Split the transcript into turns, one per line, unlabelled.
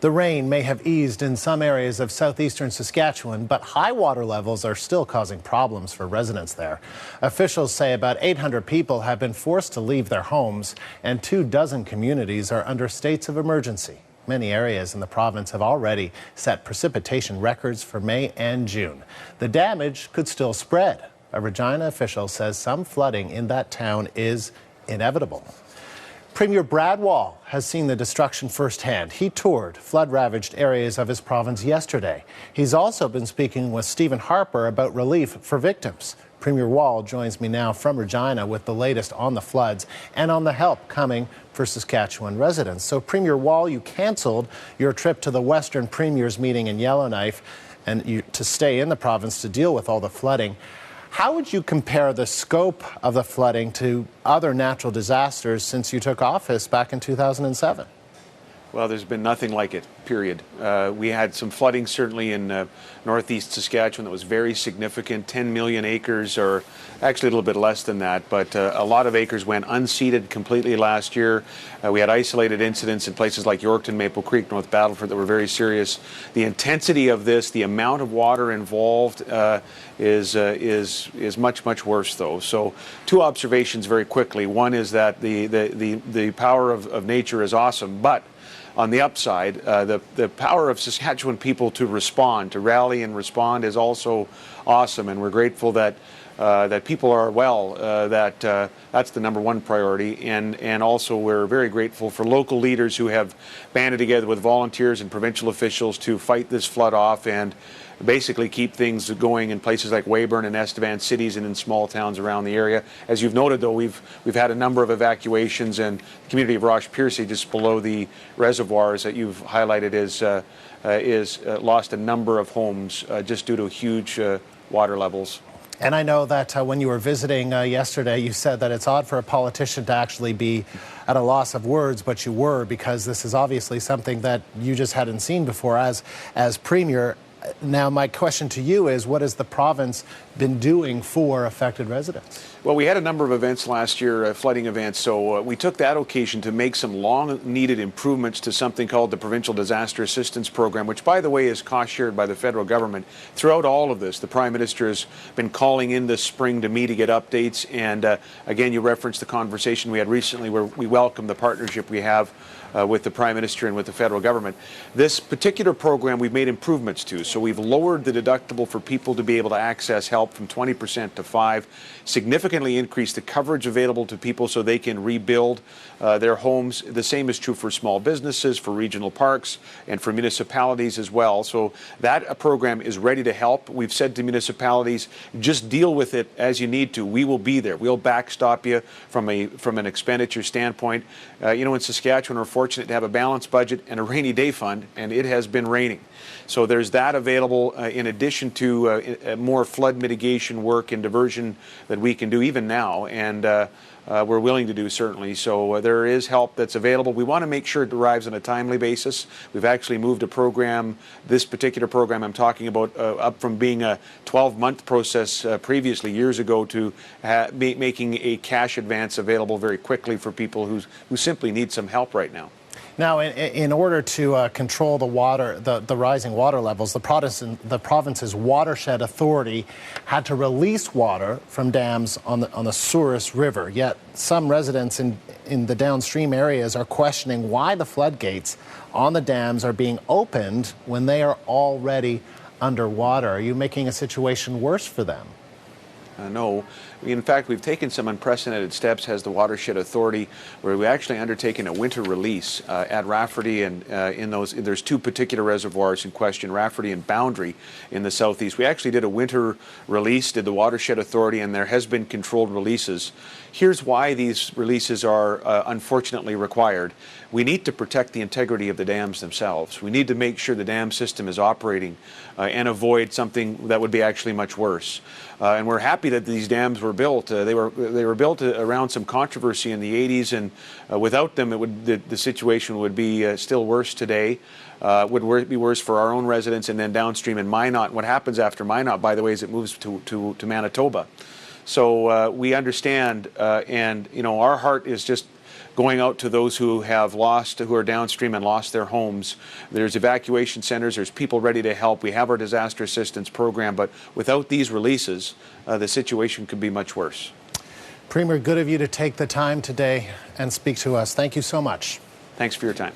The rain may have eased in some areas of southeastern Saskatchewan, but high water levels are still causing problems for residents there. Officials say about 800 people have been forced to leave their homes, and 24 communities are under states of emergency. Many areas in the province have already set precipitation records for May and June. The damage could still spread. A Regina official says some flooding in that town is inevitable. Premier Brad Wall has seen the destruction firsthand. He toured flood-ravaged areas of his province yesterday. He's also been speaking with Stephen Harper about relief for victims. Premier Wall joins me now from Regina with the latest on the floods and on the help coming for Saskatchewan residents. So, Premier Wall, you canceled your trip to the Western Premiers meeting in Yellowknife to stay in the province to deal with all the flooding. How would you compare the scope of the flooding to other natural disasters since you took office back in 2007?
Well, there's been nothing like it, period. We had some flooding certainly in northeast Saskatchewan that was very significant, 10 million acres, or actually a little bit less than that, but a lot of acres went unseeded completely last year. We had isolated incidents in places like Yorkton, Maple Creek, North Battleford that were very serious. The intensity of this, the amount of water involved is much, much worse, though. So two observations very quickly. One is that the power of nature is awesome, but on the upside, the power of Saskatchewan people to respond, to rally and respond is also awesome, and we're grateful that people are well. That's the number one priority, and also we're very grateful for local leaders who have banded together with volunteers and provincial officials to fight this flood off and basically keep things going in places like Weyburn and Estevan cities and in small towns around the area. As you've noted, though, we've had a number of evacuations, and the community of Roche Piercy, just below the reservoirs that you've highlighted, is lost a number of homes just due to huge water levels.
And I know that when you were visiting yesterday, you said that it's odd for a politician to actually be at a loss of words, but you were, because this is obviously something that you just hadn't seen before as Premier. Now, my question to you is, what has the province been doing for affected residents?
Well, we had a number of events last year, flooding events, so we took that occasion to make some long-needed improvements to something called the Provincial Disaster Assistance Program, which, by the way, is cost-shared by the federal government. Throughout all of this, the Prime Minister has been calling in this spring to me to get updates, and again, you referenced the conversation we had recently where we welcome the partnership we have with the Prime Minister and with the federal government. This particular program we've made improvements to. So we've lowered the deductible for people to be able to access help from 20% to 5%, significantly increased the coverage available to people so they can rebuild their homes. The same is true for small businesses, for regional parks, and for municipalities as well. So that program is ready to help. We've said to municipalities, just deal with it as you need to. We will be there. We'll backstop you from an expenditure standpoint. In Saskatchewan, we're fortunate to have a balanced budget and a rainy day fund, and it has been raining. So there's that available in addition to more flood mitigation work and diversion that we can do even now, and we're willing to do, certainly. So there is help that's available. We want to make sure it arrives on a timely basis. We've actually moved a program, this particular program I'm talking about, up from being a 12-month process previously, years ago, to making a cash advance available very quickly for people who simply need some help right now.
Now, in order to control the rising water levels, the province's watershed authority had to release water from dams on the Souris River. Yet some residents in the downstream areas are questioning why the floodgates on the dams are being opened when they are already underwater. Are you making a situation worse for them?
No. In fact, we've taken some unprecedented steps as the Watershed Authority, where we've actually undertaken a winter release at Rafferty, and there's two particular reservoirs in question, Rafferty and Boundary in the southeast. We actually did a winter release, did the Watershed Authority, and there has been controlled releases. Here's why these releases are unfortunately required. We need to protect the integrity of the dams themselves. We need to make sure the dam system is operating and avoid something that would be actually much worse. And we're happy that these dams were built. They were built around some controversy in the 80s, and without them, the situation would be still worse today. Would be worse for our own residents, and then downstream in Minot. What happens after Minot, by the way, is it moves to Manitoba. So we understand, and our heart is just going out to those who are downstream and lost their homes. There's evacuation centers. There's people ready to help. We have our disaster assistance program, but without these releases, the situation could be much worse.
Premier, good of you to take the time today and speak to us. Thank you so much.
Thanks for your time.